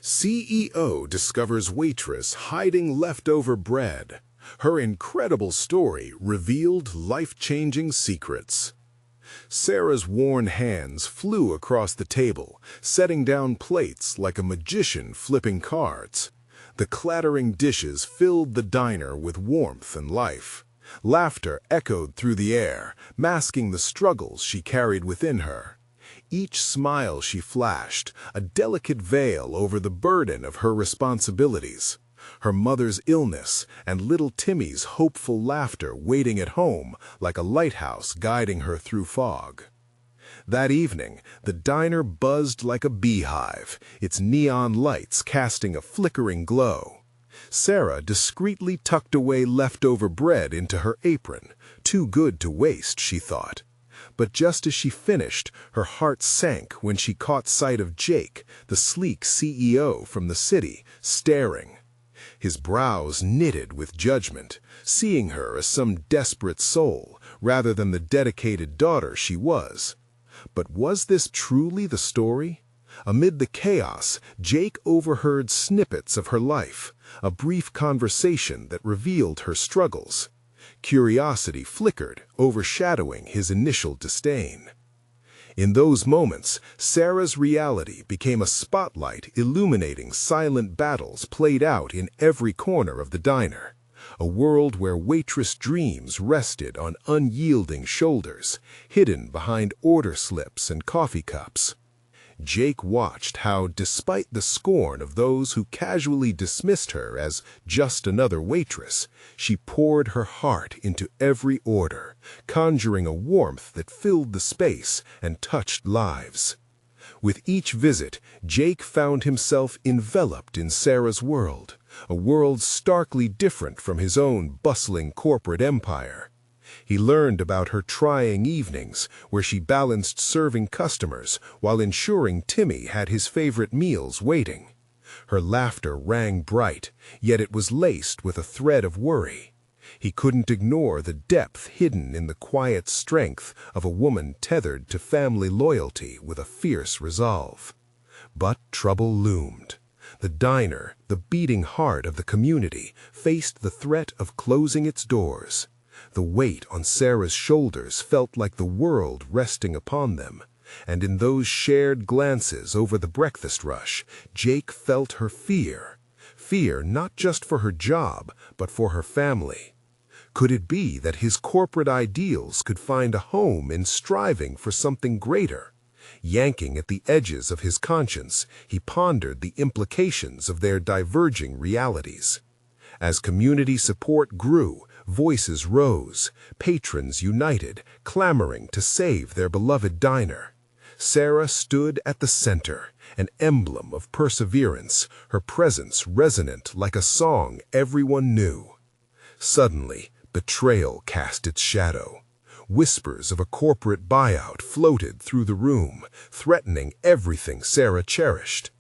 CEO discovers waitress hiding leftover bread. Her incredible story revealed life-changing secrets. Sarah's worn hands flew across the table, setting down plates like a magician flipping cards. The clattering dishes filled the diner with warmth and life. Laughter echoed through the air, masking the struggles she carried within her. Each smile she flashed, a delicate veil over the burden of her responsibilities. Her mother's illness and little Timmy's hopeful laughter waiting at home like a lighthouse guiding her through fog. That evening, the diner buzzed like a beehive, its neon lights casting a flickering glow. Sarah discreetly tucked away leftover bread into her apron, too good to waste, she thought. But just as she finished, her heart sank when she caught sight of Jake, the sleek CEO from the city, staring. His brows knitted with judgment, seeing her as some desperate soul, rather than the dedicated daughter she was. But was this truly the story? Amid the chaos, Jake overheard snippets of her life, a brief conversation that revealed her struggles. Curiosity flickered, overshadowing his initial disdain. In those moments, Sarah's reality became a spotlight illuminating silent battles played out in every corner of the diner. A world where waitress dreams rested on unyielding shoulders, hidden behind order slips and coffee cups. Jake watched how, despite the scorn of those who casually dismissed her as just another waitress, she poured her heart into every order, conjuring a warmth that filled the space and touched lives. With each visit, Jake found himself enveloped in Sarah's world, a world starkly different from his own bustling corporate empire. He learned about her trying evenings, where she balanced serving customers while ensuring Timmy had his favorite meals waiting. Her laughter rang bright, yet it was laced with a thread of worry. He couldn't ignore the depth hidden in the quiet strength of a woman tethered to family loyalty with a fierce resolve. But trouble loomed. The diner, the beating heart of the community, faced the threat of closing its doors. The weight on Sarah's shoulders felt like the world resting upon them, and in those shared glances over the breakfast rush, Jake felt her fear. Fear not just for her job, but for her family. Could it be that his corporate ideals could find a home in striving for something greater? Yanking at the edges of his conscience, he pondered the implications of their diverging realities. As community support grew, voices rose, patrons united, clamoring to save their beloved diner. Sarah stood at the center, an emblem of perseverance, her presence resonant like a song everyone knew. Suddenly, betrayal cast its shadow. Whispers of a corporate buyout floated through the room, threatening everything Sarah cherished.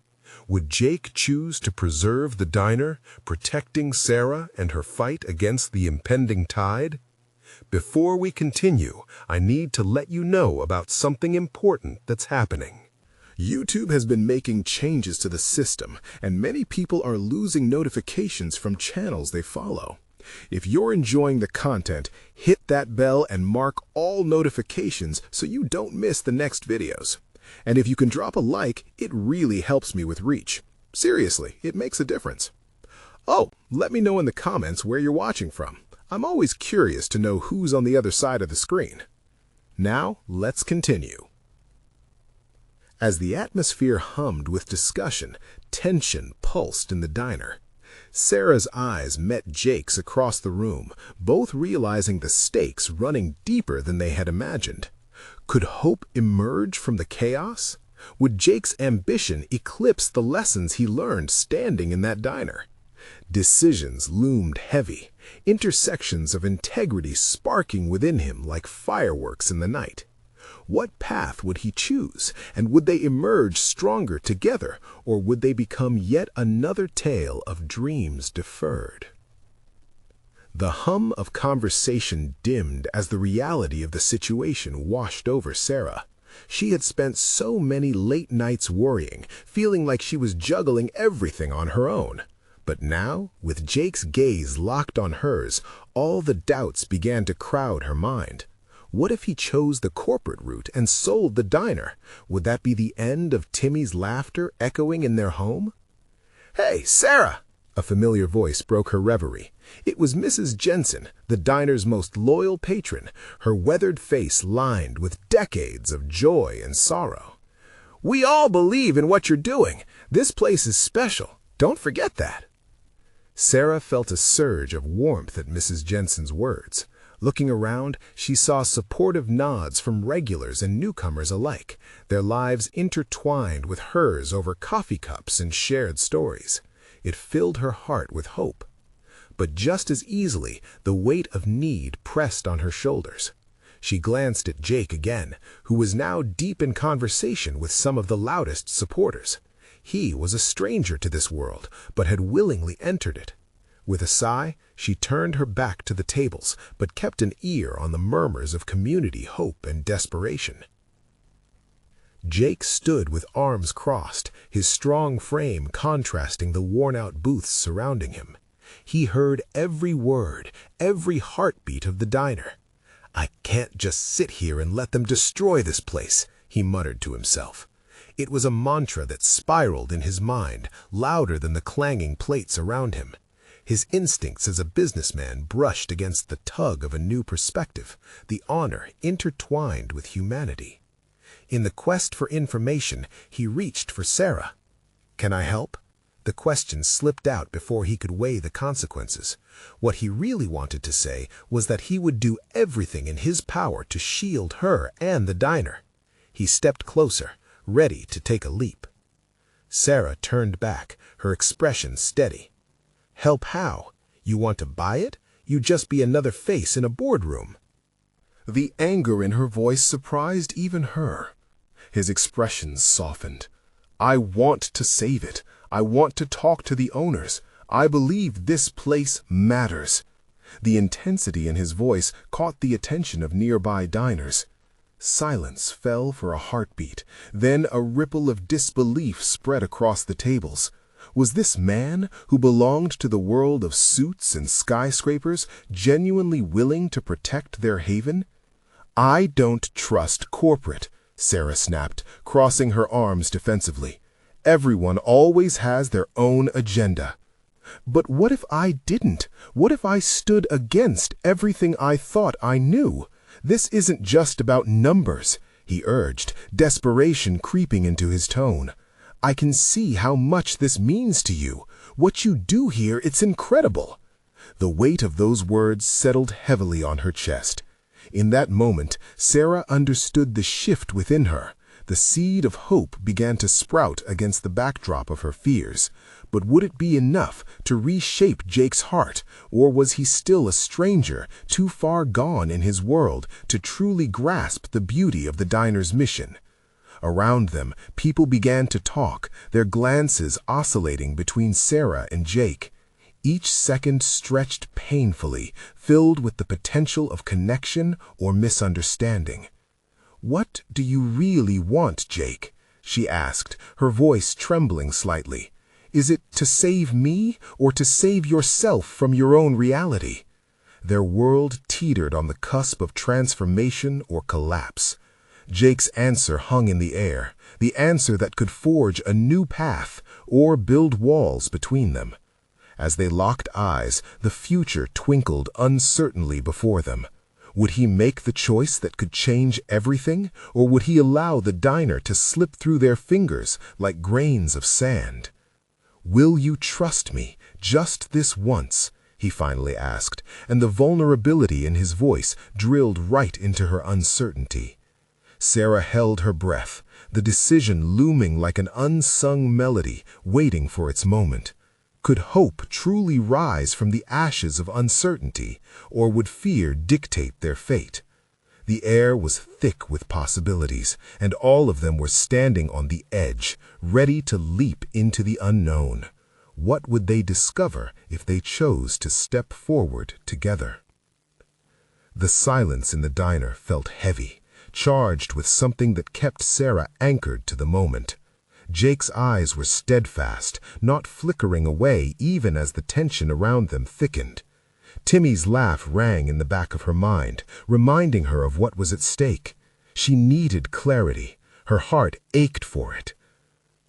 Would Jake choose to preserve the diner, protecting Sarah and her fight against the impending tide? Before we continue, I need to let you know about something important that's happening. YouTube has been making changes to the system, and many people are losing notifications from channels they follow. If you're enjoying the content, hit that bell and mark all notifications so you don't miss the next videos. And if you can drop a like, it really helps me with reach. Seriously, it makes a difference. Oh, let me know in the comments where you're watching from. I'm always curious to know who's on the other side of the screen. Now, let's continue. As the atmosphere hummed with discussion, tension pulsed in the diner. Sarah's eyes met Jake's across the room, both realizing the stakes running deeper than they had imagined. Could hope emerge from the chaos? Would Jake's ambition eclipse the lessons he learned standing in that diner? Decisions loomed heavy, intersections of integrity sparking within him like fireworks in the night. What path would he choose, and would they emerge stronger together, or would they become yet another tale of dreams deferred? The hum of conversation dimmed as the reality of the situation washed over Sarah. She had spent so many late nights worrying, feeling like she was juggling everything on her own. But now, with Jake's gaze locked on hers, all the doubts began to crowd her mind. What if he chose the corporate route and sold the diner? Would that be the end of Timmy's laughter echoing in their home? "Hey, Sarah!" A familiar voice broke her reverie. It was Mrs. Jensen, the diner's most loyal patron, her weathered face lined with decades of joy and sorrow. "We all believe in what you're doing. This place is special. Don't forget that." Sarah felt a surge of warmth at Mrs. Jensen's words. Looking around, she saw supportive nods from regulars and newcomers alike, their lives intertwined with hers over coffee cups and shared stories. It filled her heart with hope. But just as easily, the weight of need pressed on her shoulders. She glanced at Jake again, who was now deep in conversation with some of the loudest supporters. He was a stranger to this world, but had willingly entered it. With a sigh, she turned her back to the tables, but kept an ear on the murmurs of community hope and desperation. Jake stood with arms crossed, his strong frame contrasting the worn-out booths surrounding him. He heard every word, every heartbeat of the diner. "I can't just sit here and let them destroy this place," he muttered to himself. It was a mantra that spiraled in his mind, louder than the clanging plates around him. His instincts as a businessman brushed against the tug of a new perspective, the honor intertwined with humanity. In the quest for information, he reached for Sarah. "Can I help?" The question slipped out before he could weigh the consequences. What he really wanted to say was that he would do everything in his power to shield her and the diner. He stepped closer, ready to take a leap. Sarah turned back, her expression steady. "Help how? You want to buy it? You'd just be another face in a boardroom." The anger in her voice surprised even her. His expression softened. "I want to save it. I want to talk to the owners. I believe this place matters." The intensity in his voice caught the attention of nearby diners. Silence fell for a heartbeat, then a ripple of disbelief spread across the tables. Was this man, who belonged to the world of suits and skyscrapers, genuinely willing to protect their haven? "I don't trust corporate," Sarah snapped, crossing her arms defensively. "Everyone always has their own agenda." "But what if I didn't? What if I stood against everything I thought I knew? This isn't just about numbers," he urged, desperation creeping into his tone. "I can see how much this means to you. What you do here, it's incredible." The weight of those words settled heavily on her chest. In that moment, Sarah understood the shift within her. The seed of hope began to sprout against the backdrop of her fears. But would it be enough to reshape Jake's heart, or was he still a stranger, too far gone in his world to truly grasp the beauty of the diner's mission? Around them, people began to talk, their glances oscillating between Sarah and Jake. Each second stretched painfully, filled with the potential of connection or misunderstanding. "What do you really want, Jake?" she asked, her voice trembling slightly. "Is it to save me, or to save yourself from your own reality?" Their world teetered on the cusp of transformation or collapse. Jake's answer hung in the air, the answer that could forge a new path or build walls between them. As they locked eyes, the future twinkled uncertainly before them. Would he make the choice that could change everything, or would he allow the diner to slip through their fingers like grains of sand? "Will you trust me, just this once?" he finally asked, and the vulnerability in his voice drilled right into her uncertainty. Sarah held her breath, the decision looming like an unsung melody, waiting for its moment. Could hope truly rise from the ashes of uncertainty, or would fear dictate their fate? The air was thick with possibilities, and all of them were standing on the edge, ready to leap into the unknown. What would they discover if they chose to step forward together? The silence in the diner felt heavy, charged with something that kept Sarah anchored to the moment. Jake's eyes were steadfast, not flickering away even as the tension around them thickened. Timmy's laugh rang in the back of her mind, reminding her of what was at stake. She needed clarity. Her heart ached for it.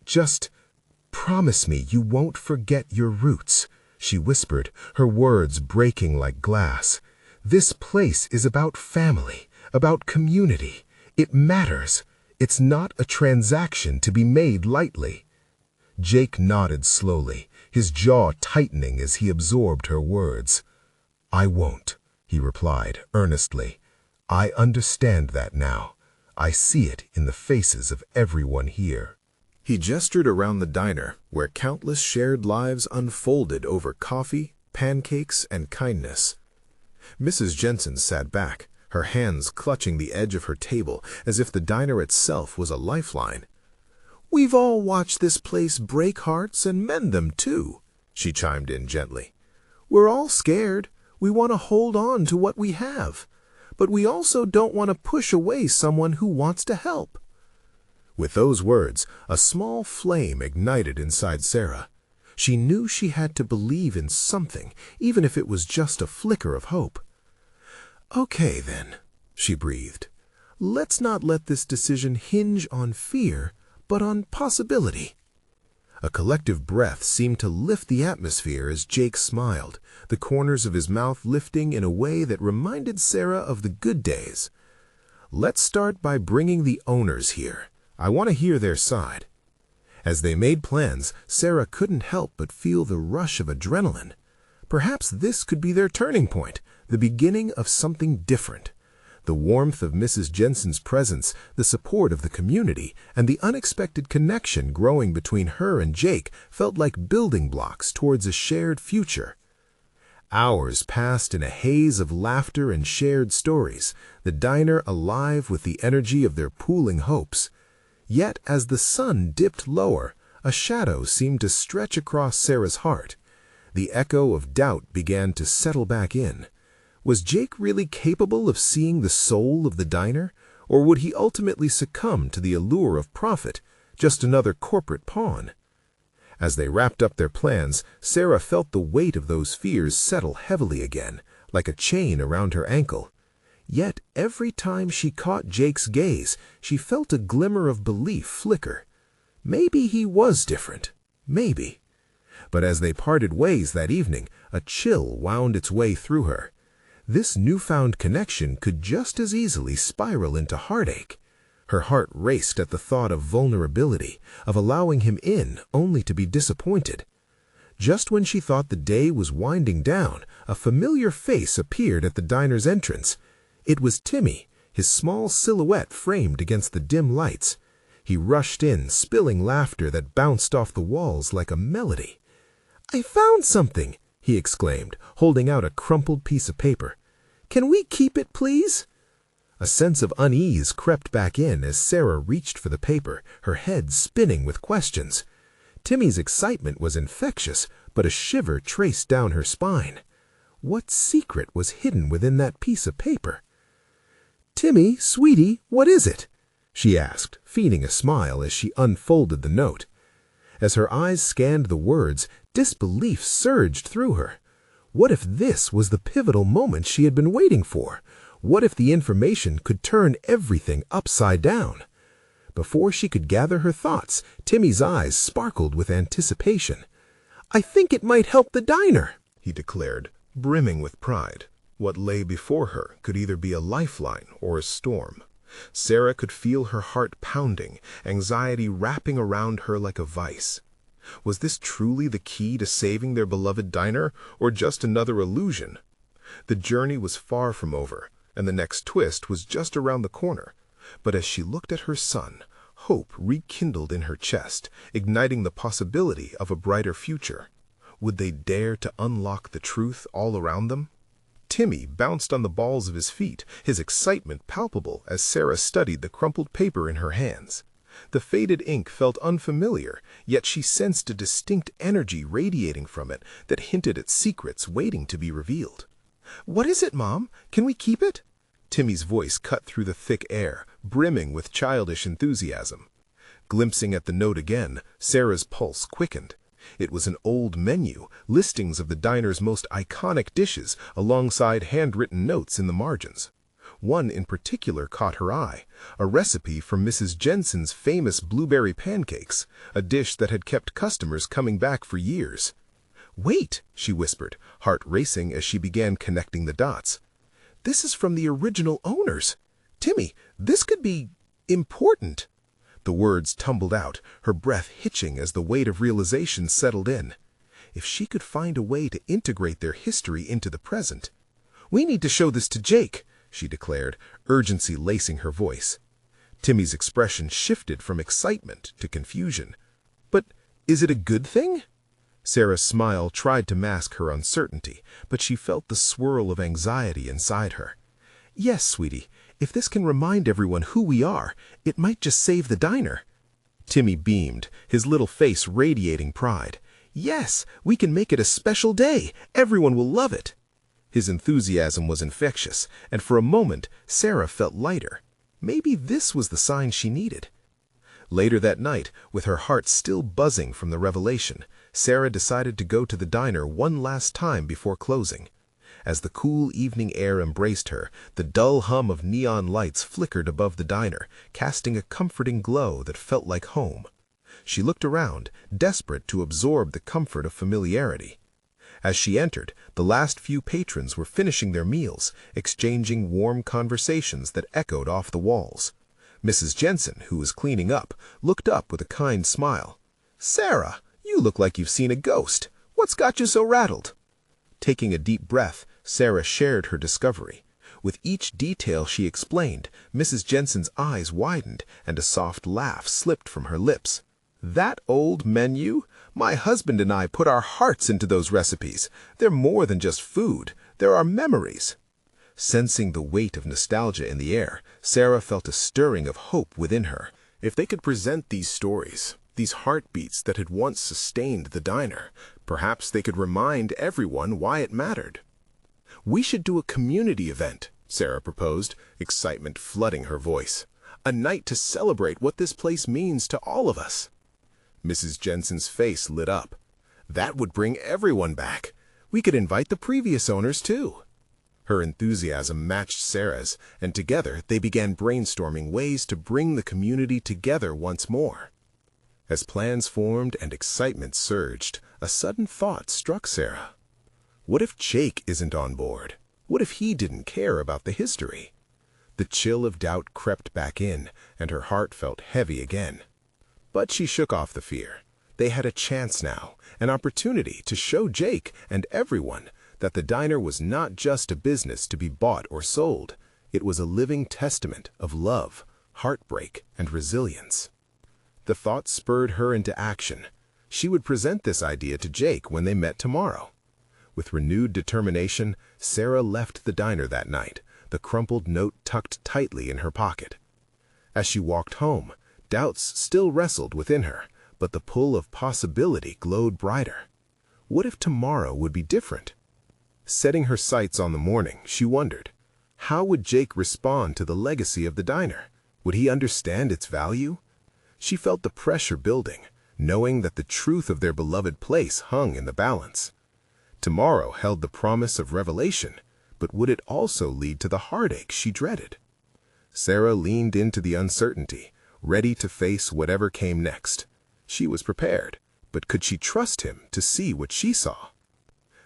"Just promise me you won't forget your roots," she whispered, her words breaking like glass. "This place is about family, about community. It matters. It's not a transaction to be made lightly." Jake nodded slowly, his jaw tightening as he absorbed her words. "I won't," he replied earnestly. "I understand that now. I see it in the faces of everyone here." He gestured around the diner, where countless shared lives unfolded over coffee, pancakes, and kindness. Mrs. Jensen sat back, her hands clutching the edge of her table as if the diner itself was a lifeline. "We've all watched this place break hearts and mend them too," she chimed in gently. "We're all scared. We want to hold on to what we have, but we also don't want to push away someone who wants to help." With those words, a small flame ignited inside Sarah. She knew she had to believe in something, even if it was just a flicker of hope. "Okay, then," she breathed. "Let's not let this decision hinge on fear, but on possibility." A collective breath seemed to lift the atmosphere as Jake smiled, the corners of his mouth lifting in a way that reminded Sarah of the good days. "Let's start by bringing the owners here. I want to hear their side." As they made plans, Sarah couldn't help but feel the rush of adrenaline. Perhaps this could be their turning point, the beginning of something different. The warmth of Mrs. Jensen's presence, the support of the community, and the unexpected connection growing between her and Jake felt like building blocks towards a shared future. Hours passed in a haze of laughter and shared stories, the diner alive with the energy of their pooling hopes. Yet as the sun dipped lower, a shadow seemed to stretch across Sarah's heart. The echo of doubt began to settle back in. Was Jake really capable of seeing the soul of the diner, or would he ultimately succumb to the allure of profit, just another corporate pawn? As they wrapped up their plans, Sarah felt the weight of those fears settle heavily again, like a chain around her ankle. Yet every time she caught Jake's gaze, she felt a glimmer of belief flicker. Maybe he was different. Maybe. But as they parted ways that evening, a chill wound its way through her. This newfound connection could just as easily spiral into heartache. Her heart raced at the thought of vulnerability, of allowing him in only to be disappointed. Just when she thought the day was winding down, a familiar face appeared at the diner's entrance. It was Timmy, his small silhouette framed against the dim lights. He rushed in, spilling laughter that bounced off the walls like a melody. "I found something," he exclaimed, holding out a crumpled piece of paper. "Can we keep it, please?" A sense of unease crept back in as Sarah reached for the paper, her head spinning with questions. Timmy's excitement was infectious, but a shiver traced down her spine. What secret was hidden within that piece of paper? "Timmy, sweetie, what is it?" she asked, feigning a smile as she unfolded the note. As her eyes scanned the words, disbelief surged through her. What if this was the pivotal moment she had been waiting for? What if the information could turn everything upside down? Before she could gather her thoughts, Timmy's eyes sparkled with anticipation. "I think it might help the diner," he declared, brimming with pride. What lay before her could either be a lifeline or a storm. Sarah could feel her heart pounding, anxiety wrapping around her like a vice. Was this truly the key to saving their beloved diner, or just another illusion? The journey was far from over, and the next twist was just around the corner. But as she looked at her son, hope rekindled in her chest, igniting the possibility of a brighter future. Would they dare to unlock the truth all around them? Timmy bounced on the balls of his feet, his excitement palpable as Sarah studied the crumpled paper in her hands. The faded ink felt unfamiliar, yet she sensed a distinct energy radiating from it that hinted at secrets waiting to be revealed. "What is it, Mom? Can we keep it?" Timmy's voice cut through the thick air, brimming with childish enthusiasm. Glimpsing at the note again, Sarah's pulse quickened. It was an old menu, listings of the diner's most iconic dishes alongside handwritten notes in the margins. One in particular caught her eye, a recipe for Mrs. Jensen's famous blueberry pancakes, a dish that had kept customers coming back for years. "Wait," she whispered, heart racing as she began connecting the dots. "This is from the original owners. Timmy, this could be important." The words tumbled out, her breath hitching as the weight of realization settled in. If she could find a way to integrate their history into the present. "We need to show this to Jake," she declared, urgency lacing her voice. Timmy's expression shifted from excitement to confusion. "But is it a good thing?" Sarah's smile tried to mask her uncertainty, but she felt the swirl of anxiety inside her. "Yes, sweetie. If this can remind everyone who we are, it might just save the diner." Timmy beamed, his little face radiating pride. "Yes, we can make it a special day. Everyone will love it." His enthusiasm was infectious, and for a moment, Sarah felt lighter. Maybe this was the sign she needed. Later that night, with her heart still buzzing from the revelation, Sarah decided to go to the diner one last time before closing. As the cool evening air embraced her, the dull hum of neon lights flickered above the diner, casting a comforting glow that felt like home. She looked around, desperate to absorb the comfort of familiarity. As she entered, the last few patrons were finishing their meals, exchanging warm conversations that echoed off the walls. Mrs. Jensen, who was cleaning up, looked up with a kind smile. "Sarah, you look like you've seen a ghost. What's got you so rattled?" Taking a deep breath, Sarah shared her discovery. With each detail she explained, Mrs. Jensen's eyes widened and a soft laugh slipped from her lips. "That old menu? My husband and I put our hearts into those recipes. They're more than just food. They're our memories." Sensing the weight of nostalgia in the air, Sarah felt a stirring of hope within her. If they could present these stories, these heartbeats that had once sustained the diner, perhaps they could remind everyone why it mattered. "We should do a community event," Sarah proposed, excitement flooding her voice. "A night to celebrate what this place means to all of us." Mrs. Jensen's face lit up. "That would bring everyone back. We could invite the previous owners, too." Her enthusiasm matched Sarah's, and together they began brainstorming ways to bring the community together once more. As plans formed and excitement surged, a sudden thought struck Sarah. What if Jake isn't on board? What if he didn't care about the history? The chill of doubt crept back in, and her heart felt heavy again. But she shook off the fear. They had a chance now, an opportunity to show Jake and everyone that the diner was not just a business to be bought or sold. It was a living testament of love, heartbreak, and resilience. The thought spurred her into action. She would present this idea to Jake when they met tomorrow. With renewed determination, Sarah left the diner that night, the crumpled note tucked tightly in her pocket. As she walked home, doubts still wrestled within her, but the pull of possibility glowed brighter. What if tomorrow would be different? Setting her sights on the morning, she wondered, how would Jake respond to the legacy of the diner? Would he understand its value? She felt the pressure building, knowing that the truth of their beloved place hung in the balance. Tomorrow held the promise of revelation, but would it also lead to the heartache she dreaded? Sarah leaned into the uncertainty, ready to face whatever came next. She was prepared, but could she trust him to see what she saw?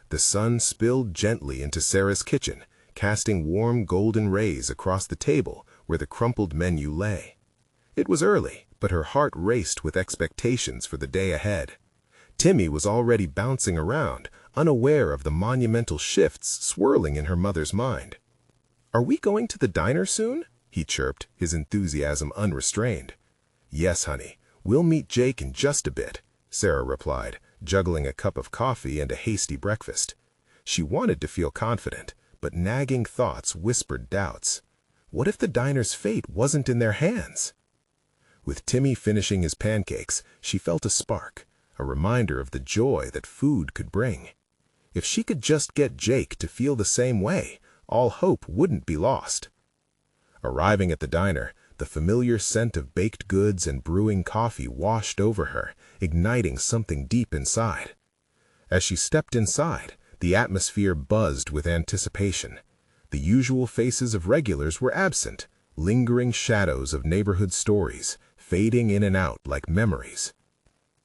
The sun spilled gently into Sarah's kitchen, casting warm golden rays across the table where the crumpled menu lay. It was early, but her heart raced with expectations for the day ahead. Timmy was already bouncing around, unaware of the monumental shifts swirling in her mother's mind. "Are we going to the diner soon?" he chirped, his enthusiasm unrestrained. "Yes, honey. We'll meet Jake in just a bit," Sarah replied, juggling a cup of coffee and a hasty breakfast. She wanted to feel confident, but nagging thoughts whispered doubts. What if the diner's fate wasn't in their hands? With Timmy finishing his pancakes, she felt a spark, a reminder of the joy that food could bring. If she could just get Jake to feel the same way, all hope wouldn't be lost. Arriving at the diner, the familiar scent of baked goods and brewing coffee washed over her, igniting something deep inside. As she stepped inside, the atmosphere buzzed with anticipation. The usual faces of regulars were absent, lingering shadows of neighborhood stories, fading in and out like memories.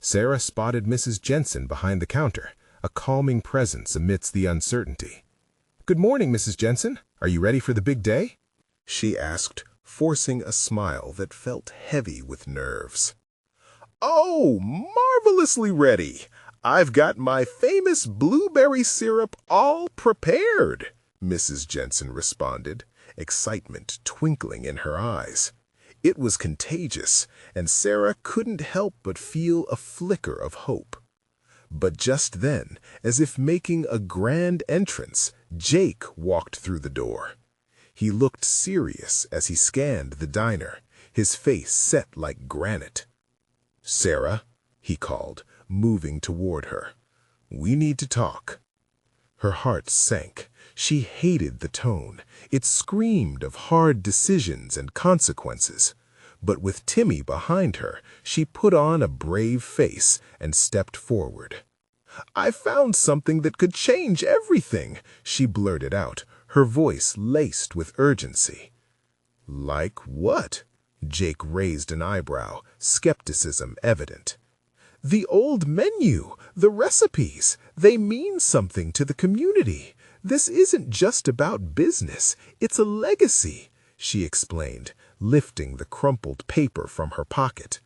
Sarah spotted Mrs. Jensen behind the counter, a calming presence amidst the uncertainty. "Good morning, Mrs. Jensen. Are you ready for the big day?" she asked, forcing a smile that felt heavy with nerves. "Oh, marvelously ready. I've got my famous blueberry syrup all prepared," Mrs. Jensen responded, excitement twinkling in her eyes. It was contagious, and Sarah couldn't help but feel a flicker of hope. But just then, as if making a grand entrance, Jake walked through the door. He looked serious as he scanned the diner, his face set like granite. "Sarah," he called, moving toward her. "We need to talk." Her heart sank. She hated the tone. It screamed of hard decisions and consequences. But with Timmy behind her, she put on a brave face and stepped forward. "I found something that could change everything," she blurted out, her voice laced with urgency. "Like what?" Jake raised an eyebrow, skepticism evident. "The old menu, the recipes, they mean something to the community. This isn't just about business, it's a legacy," she explained, lifting the crumpled paper from her pocket.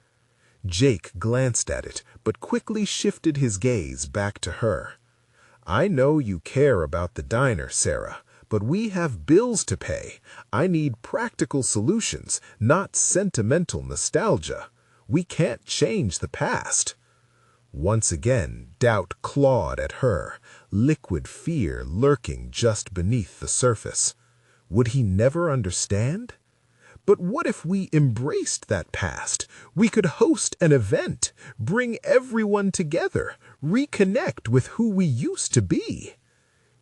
Jake glanced at it, but quickly shifted his gaze back to her. "I know you care about the diner, Sarah, but we have bills to pay. I need practical solutions, not sentimental nostalgia. We can't change the past." Once again, doubt clawed at her, liquid fear lurking just beneath the surface. Would he never understand? But what if we embraced that past? We could host an event, bring everyone together, reconnect with who we used to be.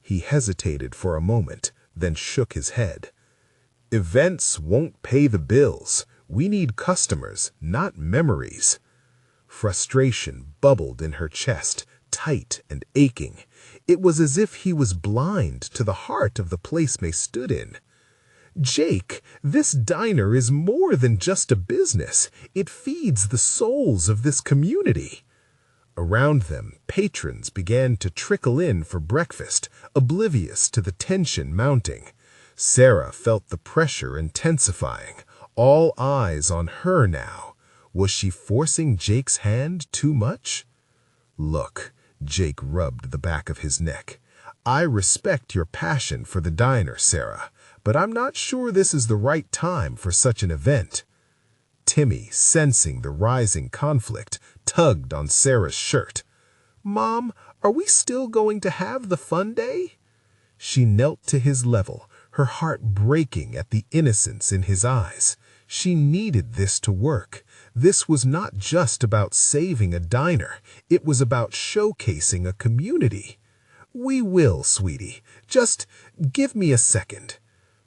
He hesitated for a moment, then shook his head. "Events won't pay the bills. We need customers, not memories." Frustration bubbled in her chest, tight and aching. It was as if he was blind to the heart of the place they stood in. "Jake, this diner is more than just a business. It feeds the souls of this community." Around them, patrons began to trickle in for breakfast, oblivious to the tension mounting. Sarah felt the pressure intensifying, all eyes on her now. Was she forcing Jake's hand too much? "Look," Jake rubbed the back of his neck. "I respect your passion for the diner, Sarah, but I'm not sure this is the right time for such an event." Timmy, sensing the rising conflict, tugged on Sarah's shirt. "Mom, are we still going to have the fun day?" She knelt to his level, her heart breaking at the innocence in his eyes. She needed this to work. This was not just about saving a diner. It was about showcasing a community. "We will, sweetie. Just give me a second."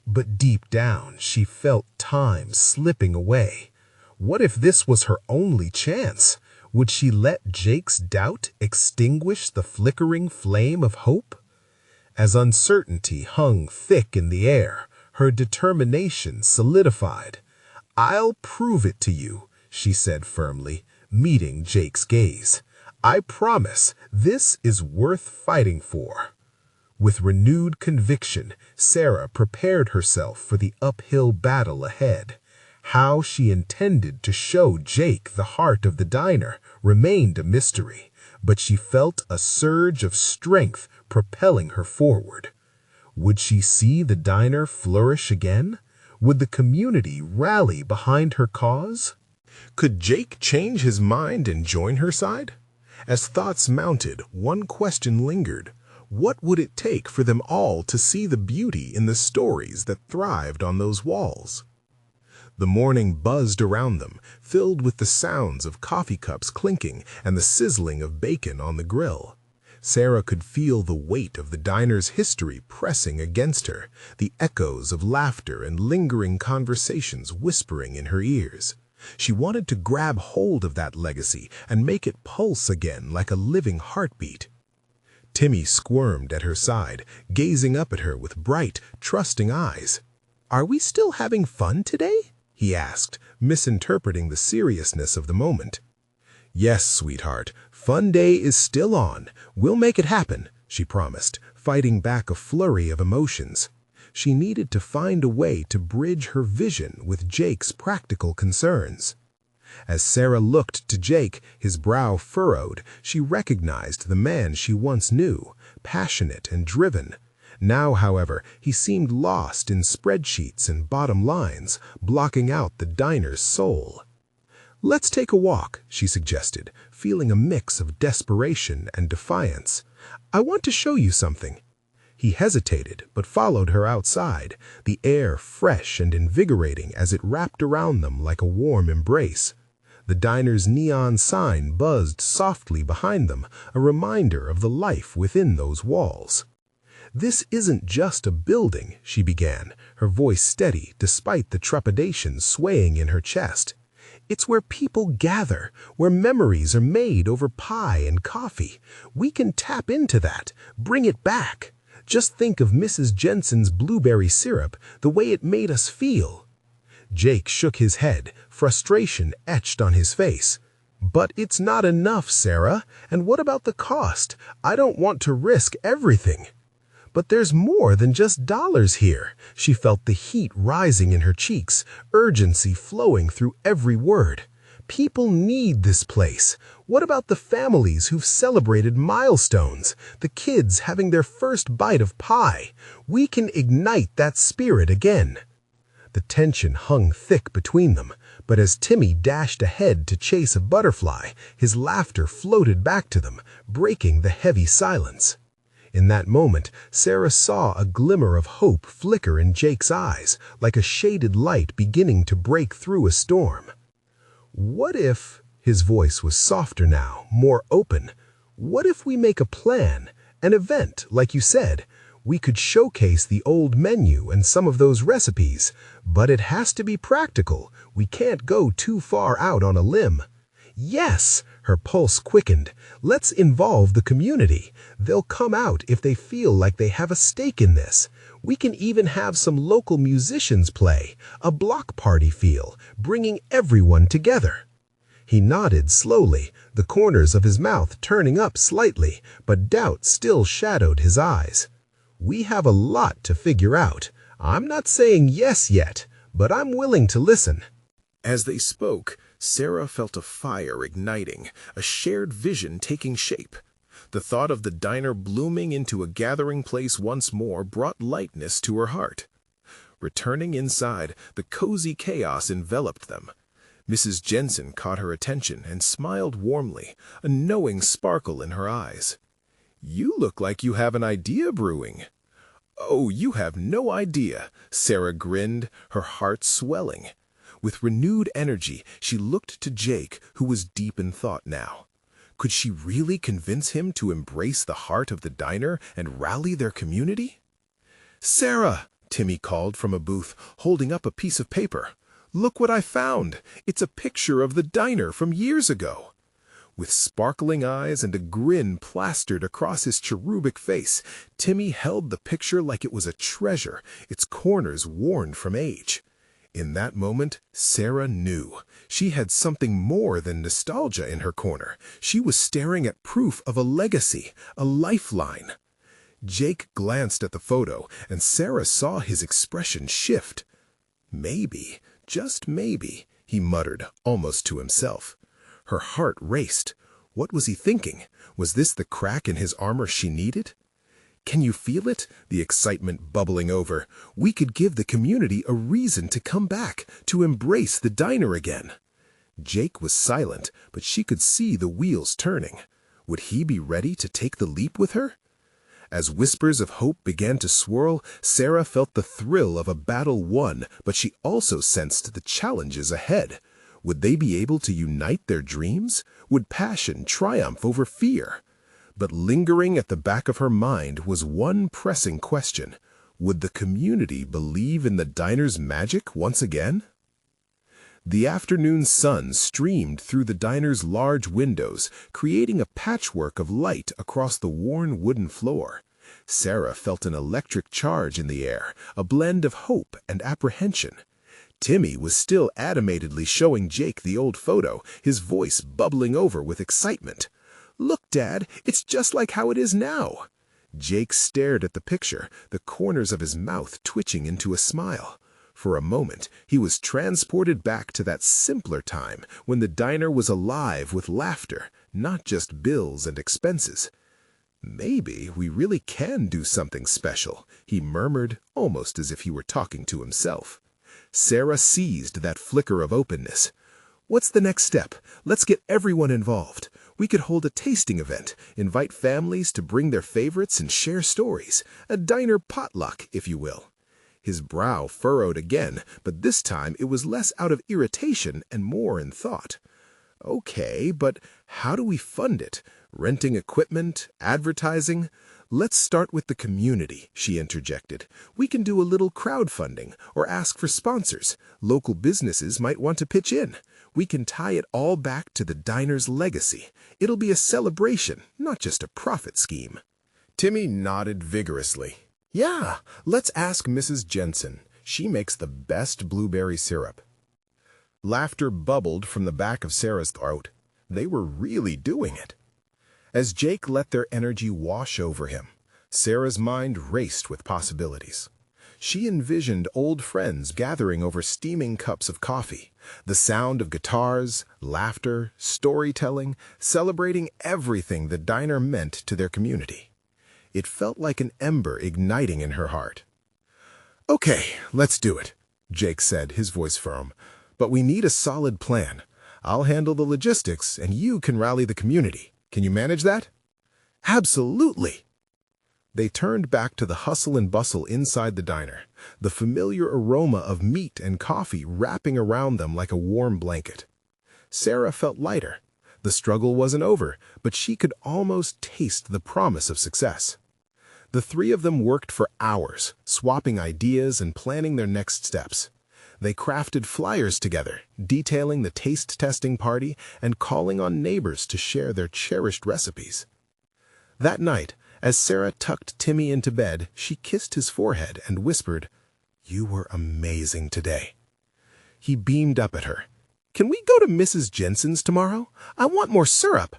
But deep down, she felt time slipping away. What if this was her only chance? Would she let Jake's doubt extinguish the flickering flame of hope? As uncertainty hung thick in the air, her determination solidified. "I'll prove it to you," she said firmly, meeting Jake's gaze. "I promise this is worth fighting for." With renewed conviction, Sarah prepared herself for the uphill battle ahead. How she intended to show Jake the heart of the diner remained a mystery, but she felt a surge of strength propelling her forward. Would she see the diner flourish again? Would the community rally behind her cause? Could Jake change his mind and join her side? As thoughts mounted, one question lingered. What would it take for them all to see the beauty in the stories that thrived on those walls? The morning buzzed around them, filled with the sounds of coffee cups clinking and the sizzling of bacon on the grill. Sarah could feel the weight of the diner's history pressing against her, the echoes of laughter and lingering conversations whispering in her ears. She wanted to grab hold of that legacy and make it pulse again like a living heartbeat. Timmy squirmed at her side, gazing up at her with bright, trusting eyes. "Are we still having fun today?" he asked, misinterpreting the seriousness of the moment. "Yes, sweetheart, fun day is still on. We'll make it happen," she promised, fighting back a flurry of emotions. She needed to find a way to bridge her vision with Jake's practical concerns. As Sarah looked to Jake, his brow furrowed, she recognized the man she once knew, passionate and driven. Now, however, he seemed lost in spreadsheets and bottom lines, blocking out the diner's soul. "Let's take a walk," she suggested, feeling a mix of desperation and defiance. "I want to show you something." He hesitated, but followed her outside, the air fresh and invigorating as it wrapped around them like a warm embrace. The diner's neon sign buzzed softly behind them, a reminder of the life within those walls. "This isn't just a building," she began, her voice steady despite the trepidation swaying in her chest. "It's where people gather, where memories are made over pie and coffee. We can tap into that, bring it back. Just think of Mrs. Jensen's blueberry syrup, the way it made us feel." Jake shook his head, frustration etched on his face. "But it's not enough, Sarah. And what about the cost? I don't want to risk everything." "But there's more than just dollars here." She felt the heat rising in her cheeks, urgency flowing through every word. "People need this place. What about the families who've celebrated milestones, the kids having their first bite of pie? We can ignite that spirit again." The tension hung thick between them, but as Timmy dashed ahead to chase a butterfly, his laughter floated back to them, breaking the heavy silence. In that moment, Sarah saw a glimmer of hope flicker in Jake's eyes, like a shaded light beginning to break through a storm. "What if," his voice was softer now, more open, "what if we make a plan, an event, like you said? We could showcase the old menu and some of those recipes, but it has to be practical. We can't go too far out on a limb." "Yes!" Her pulse quickened. "Let's involve the community. They'll come out if they feel like they have a stake in this. We can even have some local musicians play, a block party feel, bringing everyone together." He nodded slowly, the corners of his mouth turning up slightly, but doubt still shadowed his eyes. "We have a lot to figure out. I'm not saying yes yet, but I'm willing to listen." As they spoke, Sarah felt a fire igniting, a shared vision taking shape. The thought of the diner blooming into a gathering place once more brought lightness to her heart. Returning inside, the cozy chaos enveloped them. Mrs. Jensen caught her attention and smiled warmly, a knowing sparkle in her eyes. "You look like you have an idea brewing." "Oh, you have no idea," Sarah grinned, her heart swelling. With renewed energy, she looked to Jake, who was deep in thought now. Could she really convince him to embrace the heart of the diner and rally their community? "Sarah," Timmy called from a booth, holding up a piece of paper. "Look what I found. It's a picture of the diner from years ago." With sparkling eyes and a grin plastered across his cherubic face, Timmy held the picture like it was a treasure, its corners worn from age. In that moment, Sarah knew. She had something more than nostalgia in her corner. She was staring at proof of a legacy, a lifeline. Jake glanced at the photo, and Sarah saw his expression shift. "Maybe, just maybe," he muttered, almost to himself. Her heart raced. What was he thinking? Was this the crack in his armor she needed? "Can you feel it?" The excitement bubbling over. "We could give the community a reason to come back, to embrace the diner again." Jake was silent, but she could see the wheels turning. Would he be ready to take the leap with her? As whispers of hope began to swirl, Sarah felt the thrill of a battle won, but she also sensed the challenges ahead. Would they be able to unite their dreams? Would passion triumph over fear? But lingering at the back of her mind was one pressing question. Would the community believe in the diner's magic once again? The afternoon sun streamed through the diner's large windows, creating a patchwork of light across the worn wooden floor. Sarah felt an electric charge in the air, a blend of hope and apprehension. Timmy was still animatedly showing Jake the old photo, his voice bubbling over with excitement. "Look, Dad, it's just like how it is now." Jake stared at the picture, the corners of his mouth twitching into a smile. For a moment, he was transported back to that simpler time when the diner was alive with laughter, not just bills and expenses. "Maybe we really can do something special," he murmured, almost as if he were talking to himself. Sarah seized that flicker of openness. "What's the next step? Let's get everyone involved. We could hold a tasting event, invite families to bring their favorites and share stories. A diner potluck, if you will." His brow furrowed again, but this time it was less out of irritation and more in thought. "Okay, but how do we fund it? Renting equipment? Advertising?" "Let's start with the community," she interjected. "We can do a little crowdfunding or ask for sponsors. Local businesses might want to pitch in. We can tie it all back to the diner's legacy. It'll be a celebration, not just a profit scheme." Timmy nodded vigorously. "Yeah, let's ask Mrs. Jensen. She makes the best blueberry syrup." Laughter bubbled from the back of Sarah's throat. They were really doing it. As Jake let their energy wash over him, Sarah's mind raced with possibilities. She envisioned old friends gathering over steaming cups of coffee, the sound of guitars, laughter, storytelling, celebrating everything the diner meant to their community. It felt like an ember igniting in her heart. "Okay, let's do it," Jake said, his voice firm. "But we need a solid plan. I'll handle the logistics, and you can rally the community. Can you manage that?" "Absolutely!" They turned back to the hustle and bustle inside the diner, the familiar aroma of meat and coffee wrapping around them like a warm blanket. Sarah felt lighter. The struggle wasn't over, but she could almost taste the promise of success. The three of them worked for hours, swapping ideas and planning their next steps. They crafted flyers together, detailing the taste testing party and calling on neighbors to share their cherished recipes. That night, as Sarah tucked Timmy into bed, she kissed his forehead and whispered, "You were amazing today." He beamed up at her. "Can we go to Mrs. Jensen's tomorrow? I want more syrup."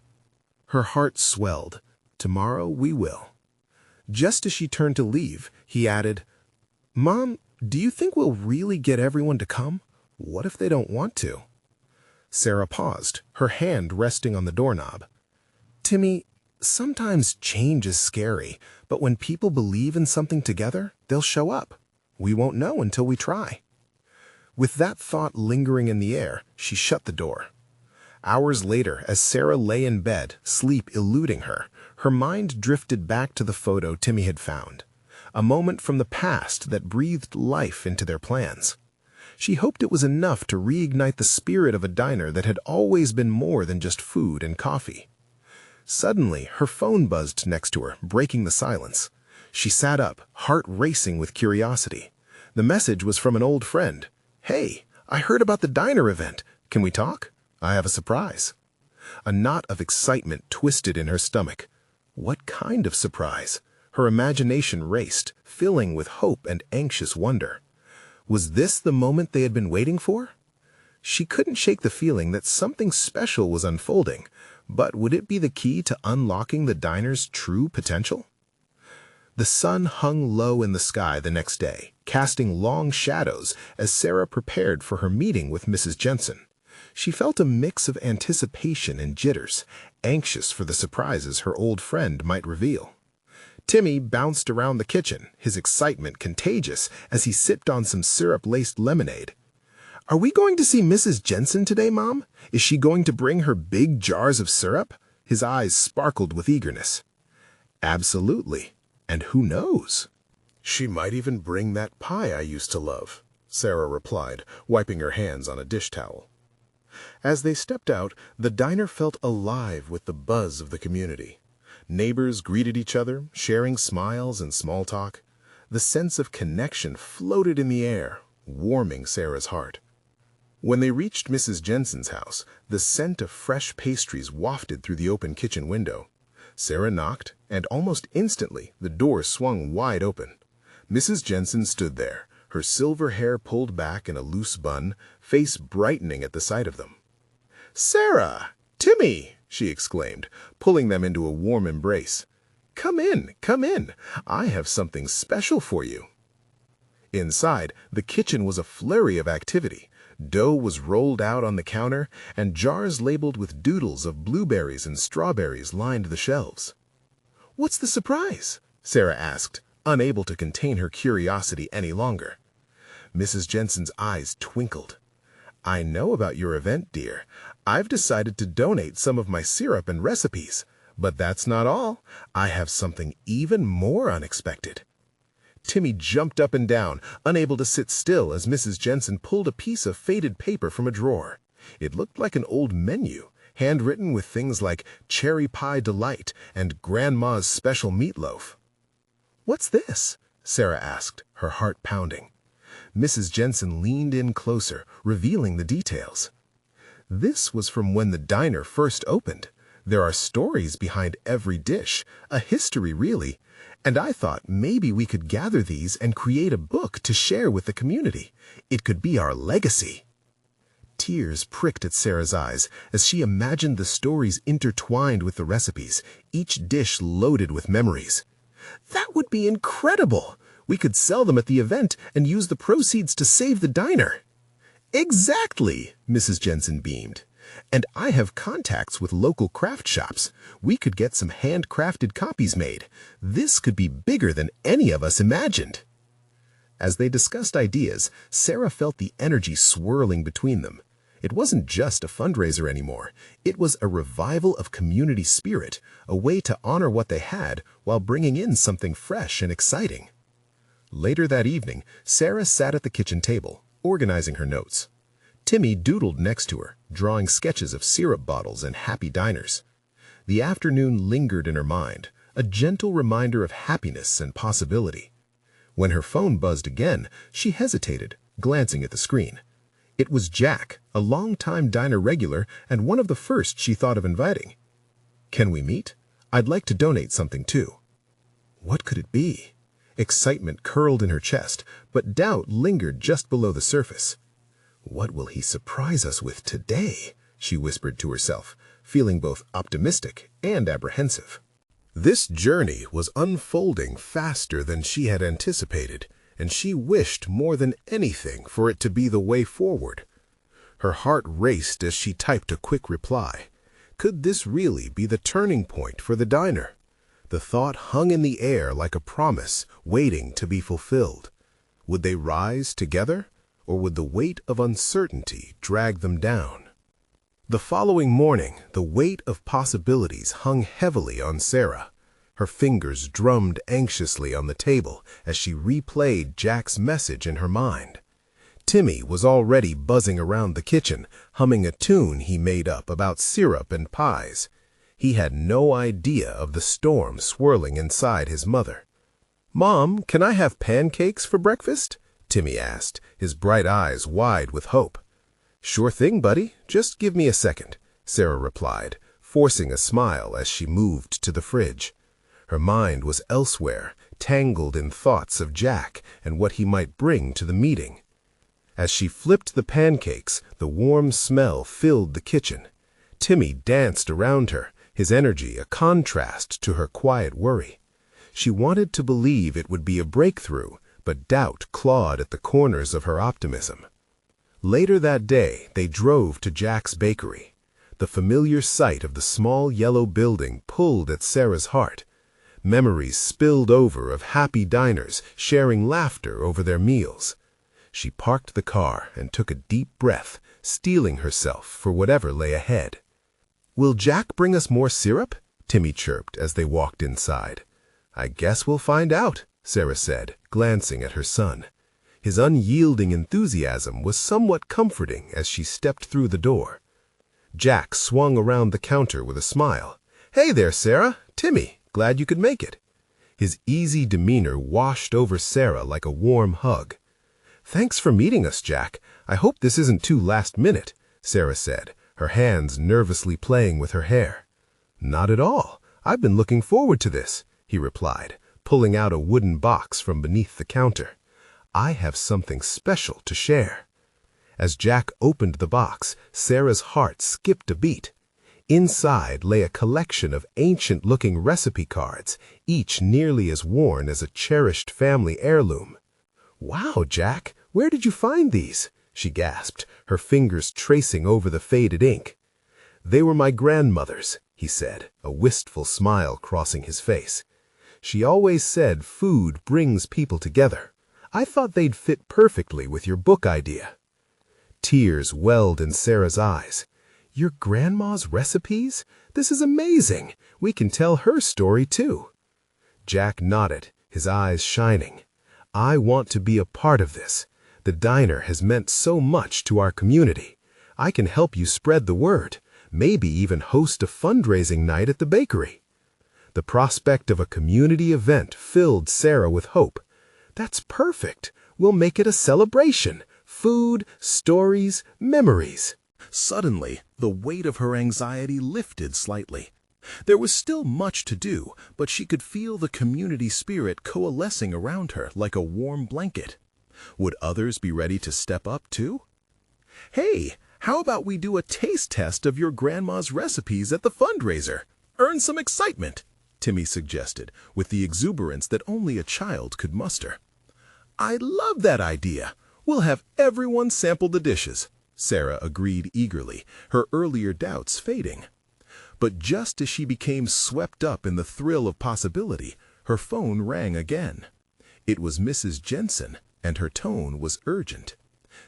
Her heart swelled. "Tomorrow we will." Just as she turned to leave, he added, "Mom, do you think we'll really get everyone to come? What if they don't want to?" Sarah paused, her hand resting on the doorknob. "Timmy, sometimes change is scary, but when people believe in something together, they'll show up. We won't know until we try." With that thought lingering in the air, she shut the door. Hours later, as Sarah lay in bed, sleep eluding her, her mind drifted back to the photo Timmy had found. A moment from the past that breathed life into their plans. She hoped it was enough to reignite the spirit of a diner that had always been more than just food and coffee. Suddenly, her phone buzzed next to her, breaking the silence. She sat up, heart racing with curiosity. The message was from an old friend. "Hey, I heard about the diner event. Can we talk? I have a surprise." A knot of excitement twisted in her stomach. What kind of surprise? Her imagination raced, filling with hope and anxious wonder. Was this the moment they had been waiting for? She couldn't shake the feeling that something special was unfolding, but would it be the key to unlocking the diner's true potential? The sun hung low in the sky the next day, casting long shadows as Sarah prepared for her meeting with Mrs. Jensen. She felt a mix of anticipation and jitters, anxious for the surprises her old friend might reveal. Timmy bounced around the kitchen, his excitement contagious as he sipped on some syrup-laced lemonade. "Are we going to see Mrs. Jensen today, Mom? Is she going to bring her big jars of syrup?" His eyes sparkled with eagerness. "Absolutely. And who knows? She might even bring that pie I used to love," Sarah replied, wiping her hands on a dish towel. As they stepped out, the diner felt alive with the buzz of the community. Neighbors greeted each other, sharing smiles and small talk. The sense of connection floated in the air, warming Sarah's heart. When they reached Mrs. Jensen's house, the scent of fresh pastries wafted through the open kitchen window. Sarah knocked, and almost instantly the door swung wide open. Mrs. Jensen stood there, her silver hair pulled back in a loose bun, face brightening at the sight of them. "Sarah! Timmy!" she exclaimed, pulling them into a warm embrace. Come in, come in. I have something special for you." Inside, the kitchen was a flurry of activity. Dough was rolled out on the counter, and jars labeled with doodles of blueberries and strawberries lined the shelves. "What's the surprise?" Sarah asked, unable to contain her curiosity any longer. Mrs. Jensen's eyes twinkled. "I know about your event, dear. I've decided to donate some of my syrup and recipes. But that's not all. I have something even more unexpected." Timmy jumped up and down, unable to sit still as Mrs. Jensen pulled a piece of faded paper from a drawer. It looked like an old menu, handwritten with things like cherry pie delight and grandma's special meatloaf. "What's this?" Sarah asked, her heart pounding. Mrs. Jensen leaned in closer, revealing the details. This was from when the diner first opened. There are stories behind every dish, a history really, and I thought maybe we could gather these and create a book to share with the community. It could be our legacy. Tears pricked at Sarah's eyes as she imagined the stories intertwined with the recipes, each dish loaded with memories. "That would be incredible! We could sell them at the event and use the proceeds to save the diner." "Exactly," Mrs. Jensen beamed. "And I have contacts with local craft shops. We could get some handcrafted copies made. This could be bigger than any of us imagined." As they discussed ideas, Sarah felt the energy swirling between them. It wasn't just a fundraiser anymore. It was a revival of community spirit, a way to honor what they had while bringing in something fresh and exciting. Later that evening, Sarah sat at the kitchen table, organizing her notes. Timmy doodled next to her, drawing sketches of syrup bottles and happy diners. The afternoon lingered in her mind, a gentle reminder of happiness and possibility. When her phone buzzed again, she hesitated, glancing at the screen. It was Jack, a longtime diner regular and one of the first she thought of inviting. "Can we meet? I'd like to donate something too." What could it be? Excitement curled in her chest, but doubt lingered just below the surface. "What will he surprise us with today?" she whispered to herself, feeling both optimistic and apprehensive. This journey was unfolding faster than she had anticipated, and she wished more than anything for it to be the way forward. Her heart raced as she typed a quick reply. Could this really be the turning point for the diner? The thought hung in the air like a promise, waiting to be fulfilled. Would they rise together, or would the weight of uncertainty drag them down? The following morning, the weight of possibilities hung heavily on Sarah. Her fingers drummed anxiously on the table as she replayed Jack's message in her mind. Timmy was already buzzing around the kitchen, humming a tune he made up about syrup and pies. He had no idea of the storm swirling inside his mother. "Mom, can I have pancakes for breakfast?" Timmy asked, his bright eyes wide with hope. "Sure thing, buddy. Just give me a second," Sarah replied, forcing a smile as she moved to the fridge. Her mind was elsewhere, tangled in thoughts of Jack and what he might bring to the meeting. As she flipped the pancakes, the warm smell filled the kitchen. Timmy danced around her, his energy a contrast to her quiet worry. She wanted to believe it would be a breakthrough, but doubt clawed at the corners of her optimism. Later that day, they drove to Jack's bakery. The familiar sight of the small yellow building pulled at Sarah's heart. Memories spilled over of happy diners sharing laughter over their meals. She parked the car and took a deep breath, steeling herself for whatever lay ahead. "Will Jack bring us more syrup?" Timmy chirped as they walked inside. "I guess we'll find out," Sarah said, glancing at her son. His unyielding enthusiasm was somewhat comforting as she stepped through the door. Jack swung around the counter with a smile. "Hey there, Sarah. Timmy, Glad you could make it." His easy demeanor washed over Sarah like a warm hug. "Thanks for meeting us, Jack. I hope this isn't too last minute," Sarah said, her hands nervously playing with her hair. "Not at all. I've been looking forward to this," he replied, pulling out a wooden box from beneath the counter. "I have something special to share." As Jack opened the box, Sarah's heart skipped a beat. Inside lay a collection of ancient-looking recipe cards, each nearly as worn as a cherished family heirloom. "Wow, Jack, where did you find these?" she gasped, her fingers tracing over the faded ink. "They were my grandmother's," he said, a wistful smile crossing his face. "She always said food brings people together. I thought they'd fit perfectly with your book idea." Tears welled in Sarah's eyes. "Your grandma's recipes? This is amazing. We can tell her story too." Jack nodded, his eyes shining. "I want to be a part of this. The diner has meant so much to our community. I can help you spread the word, maybe even host a fundraising night at the bakery." The prospect of a community event filled Sarah with hope. "That's perfect. We'll make it a celebration. Food, stories, memories." Suddenly, the weight of her anxiety lifted slightly. There was still much to do, but she could feel the community spirit coalescing around her like a warm blanket. Would others be ready to step up too? "Hey, how about we do a taste test of your grandma's recipes at the fundraiser? Earn some excitement," Timmy suggested, with the exuberance that only a child could muster. "I love that idea. We'll have everyone sample the dishes," Sarah agreed eagerly, her earlier doubts fading. But just as she became swept up in the thrill of possibility, her phone rang again. It was Mrs. Jensen, and her tone was urgent.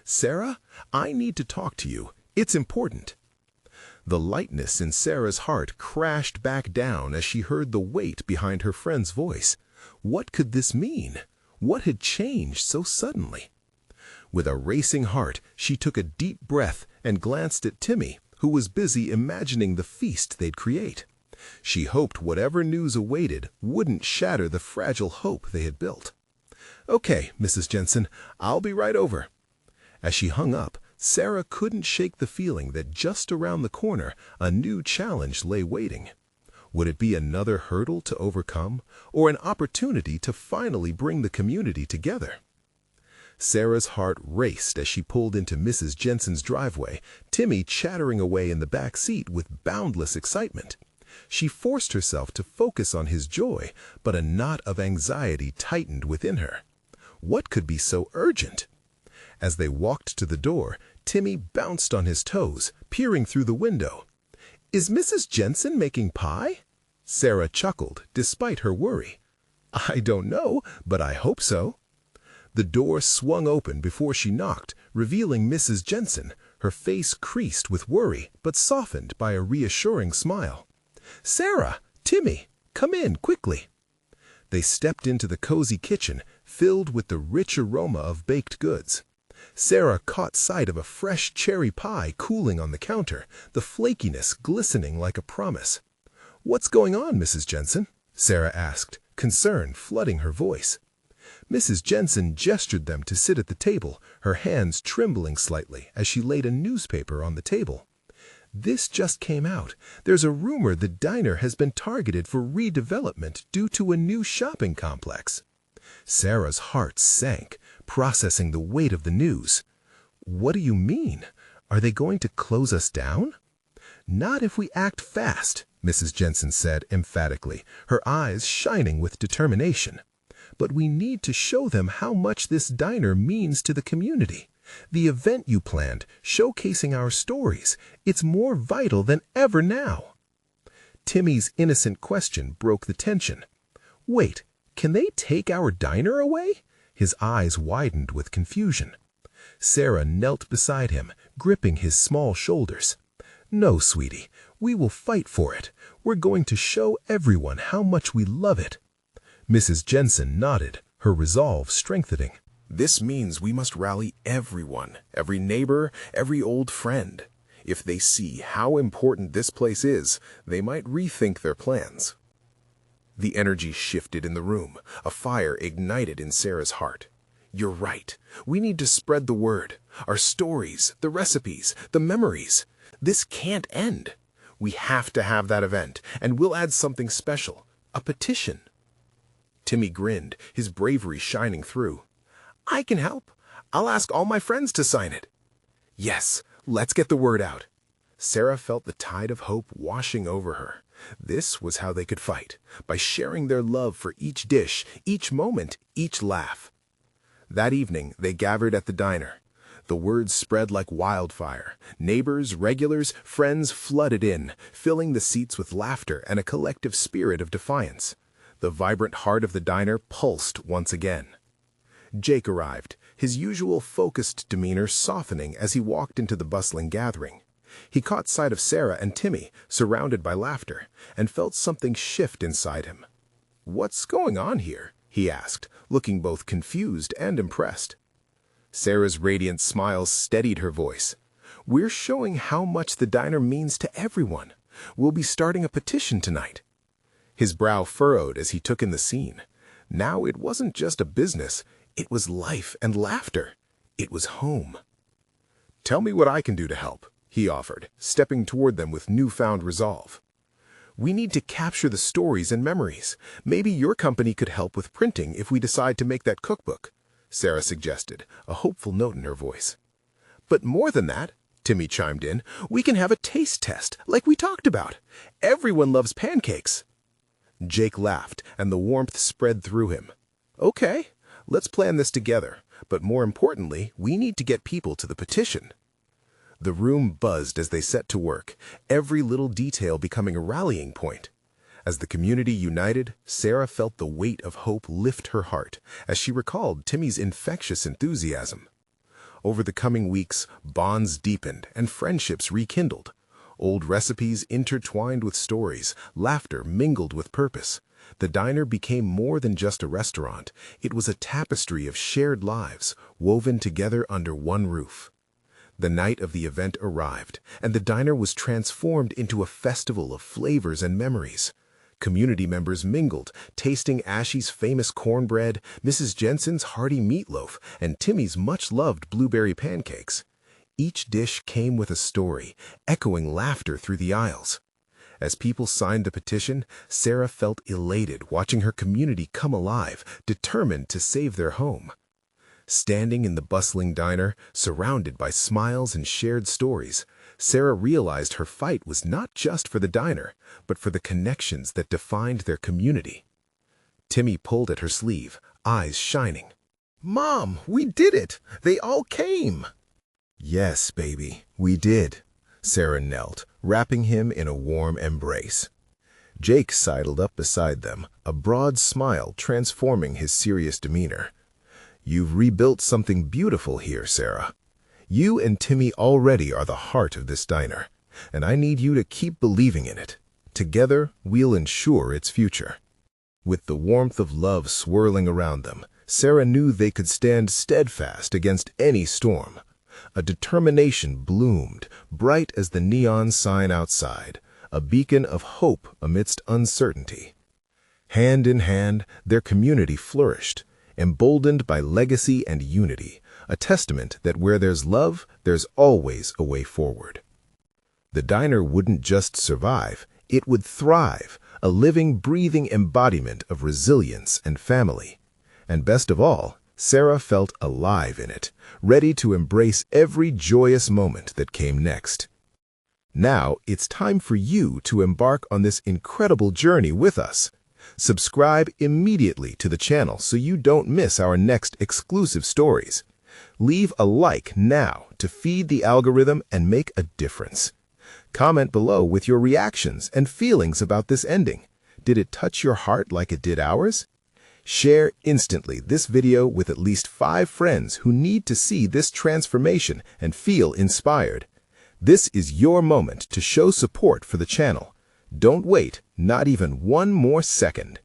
"Sarah, I need to talk to you. It's important." The lightness in Sarah's heart crashed back down as she heard the weight behind her friend's voice. What could this mean? What had changed so suddenly? With a racing heart, she took a deep breath and glanced at Timmy, who was busy imagining the feast they'd create. She hoped whatever news awaited wouldn't shatter the fragile hope they had built. "Okay, Mrs. Jensen, I'll be right over." As she hung up, Sarah couldn't shake the feeling that just around the corner a new challenge lay waiting. Would it be another hurdle to overcome, or an opportunity to finally bring the community together? Sarah's heart raced as she pulled into Mrs. Jensen's driveway, Timmy chattering away in the back seat with boundless excitement. She forced herself to focus on his joy, but a knot of anxiety tightened within her. What could be so urgent? As they walked to the door, Timmy bounced on his toes, peering through the window. "Is Mrs. Jensen making pie?" Sarah chuckled, despite her worry. "I don't know, but I hope so." The door swung open before she knocked, revealing Mrs. Jensen, her face creased with worry but softened by a reassuring smile. "Sarah, Timmy, come in quickly." They stepped into the cozy kitchen, filled with the rich aroma of baked goods. Sarah caught sight of a fresh cherry pie cooling on the counter, the flakiness glistening like a promise. "What's going on, Mrs. Jensen?" Sarah asked, concern flooding her voice. Mrs. Jensen gestured them to sit at the table, her hands trembling slightly as she laid a newspaper on the table. "This just came out. There's a rumor the diner has been targeted for redevelopment due to a new shopping complex." Sarah's heart sank, processing the weight of the news. "What do you mean? Are they going to close us down?" "Not if we act fast," Mrs. Jensen said emphatically, her eyes shining with determination. "But we need to show them how much this diner means to the community. The event you planned, showcasing our stories, it's more vital than ever now." Timmy's innocent question broke the tension. "Wait, can they take our diner away?" His eyes widened with confusion. Sarah knelt beside him, gripping his small shoulders. "No, sweetie, we will fight for it. We're going to show everyone how much we love it." Mrs. Jensen nodded, her resolve strengthening. "This means we must rally everyone, every neighbor, every old friend. If they see how important this place is, they might rethink their plans." The energy shifted in the room. A fire ignited in Sarah's heart. "You're right. We need to spread the word. Our stories, the recipes, the memories. This can't end. We have to have that event, and we'll add something special. A petition." Timmy grinned, his bravery shining through. "I can help. I'll ask all my friends to sign it." "Yes, let's get the word out." Sarah felt the tide of hope washing over her. This was how they could fight, by sharing their love for each dish, each moment, each laugh. That evening, they gathered at the diner. The word spread like wildfire. Neighbors, regulars, friends flooded in, filling the seats with laughter and a collective spirit of defiance. The vibrant heart of the diner pulsed once again. Jake arrived, his usual focused demeanor softening as he walked into the bustling gathering. He caught sight of Sarah and Timmy, surrounded by laughter, and felt something shift inside him. "What's going on here?" he asked, looking both confused and impressed. Sarah's radiant smiles steadied her voice. "We're showing how much the diner means to everyone. We'll be starting a petition tonight." His brow furrowed as he took in the scene. Now it wasn't just a business, it was life and laughter. It was home. "Tell me what I can do to help," he offered, stepping toward them with newfound resolve. "We need to capture the stories and memories. Maybe your company could help with printing if we decide to make that cookbook," Sarah suggested, a hopeful note in her voice. "But more than that," Timmy chimed in, "we can have a taste test, like we talked about. Everyone loves pancakes." Jake laughed, and the warmth spread through him. "Okay, let's plan this together, but more importantly, we need to get people to the petition." The room buzzed as they set to work, every little detail becoming a rallying point. As the community united, Sarah felt the weight of hope lift her heart as she recalled Timmy's infectious enthusiasm. Over the coming weeks, bonds deepened and friendships rekindled. Old recipes intertwined with stories, laughter mingled with purpose. The diner became more than just a restaurant. It was a tapestry of shared lives, woven together under one roof. The night of the event arrived, and the diner was transformed into a festival of flavors and memories. Community members mingled, tasting Ashy's famous cornbread, Mrs. Jensen's hearty meatloaf, and Timmy's much-loved blueberry pancakes. Each dish came with a story, echoing laughter through the aisles. As people signed the petition, Sarah felt elated watching her community come alive, determined to save their home. Standing in the bustling diner, surrounded by smiles and shared stories, Sarah realized her fight was not just for the diner, but for the connections that defined their community. Timmy pulled at her sleeve, eyes shining. "Mom, we did it! They all came!" "Yes, baby, we did." Sarah knelt, wrapping him in a warm embrace. Jake sidled up beside them, a broad smile transforming his serious demeanor. "You've rebuilt something beautiful here, Sarah. You and Timmy already are the heart of this diner, and I need you to keep believing in it. Together, we'll ensure its future." With the warmth of love swirling around them, Sarah knew they could stand steadfast against any storm. A determination bloomed, bright as the neon sign outside, a beacon of hope amidst uncertainty. Hand in hand, their community flourished, emboldened by legacy and unity, a testament that where there's love, there's always a way forward. The diner wouldn't just survive, it would thrive, a living, breathing embodiment of resilience and family. And best of all, Sarah felt alive in it, ready to embrace every joyous moment that came next. Now it's time for you to embark on this incredible journey with us. Subscribe immediately to the channel so you don't miss our next exclusive stories. Leave a like now to feed the algorithm and make a difference. Comment below with your reactions and feelings about this ending. Did it touch your heart like it did ours? Share instantly this video with at least 5 friends who need to see this transformation and feel inspired. This is your moment to show support for the channel. Don't wait, not even one more second.